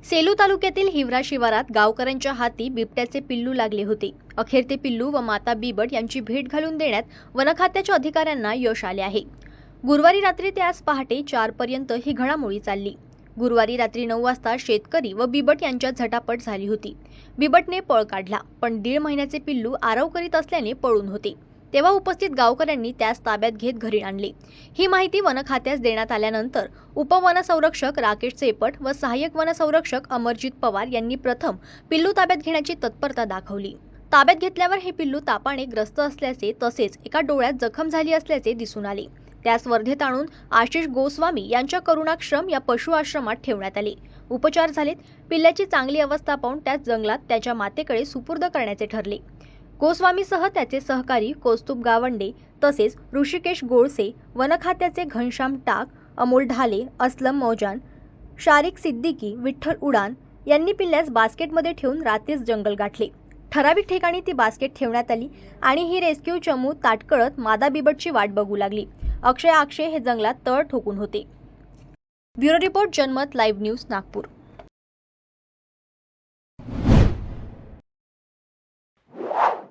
सेलू तालुक्यातील हिवरा शिवारात गावकऱ्यांच्या हाती बिबट्याचे पिल्लू लागले होते। अखेर ते पिल्लू व माता बिबट यांची भेट घालून देण्यात वनखात्याच्या अधिकाऱ्यांना यश आले आहे। गुरुवारी रात्री ते आज पहाटे 4 पर्यंत ही घडामोडी चालली। गुरुवारी रात्री 9 वाजता शेतकरी व बिबट यांच्यात झटापट झाली होती। बिबटने पळ काढला, पण 1.5 महिन्याचे पिल्लू आरव करीत असल्याने पळून होते। तेव्हा उपस्थित गावकऱ्यांनी त्यास ताब्यात घेत घरी आणले। ही माहिती वनखात्यास देण्यात आल्यानंतर उपवनसंरक्षक राकेश चेपट व सहाय्यक वनसंरक्षक अमरजीत पवार यांनी प्रथम पिल्लू ताब्यात घेण्याची तत्परता दाखवली। ताब्यात घेतल्यावर हे पिल्लू तापाने ग्रस्त असल्याचे तसेच एका डोळ्यात जखम झाली असल्याचे दिसून आले। त्यास वर्धेत आणून आशिष गोस्वामी यांच्या करुणाश्रम या पशु आश्रमात ठेवण्यात आले। उपचार झालेत। पिल्ल्याची चांगली अवस्था पाहून त्यास जंगलात त्याच्या मातेकडे सुपूर्द करण्याचे ठरले। गोस्वामीसह त्याचे सहकारी कौस्तुभ गावंडे तसेच ऋषिकेश गोळसे, वनखात्याचे घनश्याम टाक, अमोल ढाले, असलम मौजान, शारिक सिद्दीकी, विठ्ठल उडान यांनी पिल्ल्यास बास्केटमध्ये ठेवून रात्रीच जंगल गाठले। ठराविक ठिकाणी ती बास्केट ठेवण्यात आली आणि ही रेस्क्यू चमू ताटकळत मादा बिबटची वाट बघू लागली। अक्षय आक्षे हे जंगलात तळ ठोकून होते। ब्युरो रिपोर्ट, जनमत लाईव्ह न्यूज, नागपूर।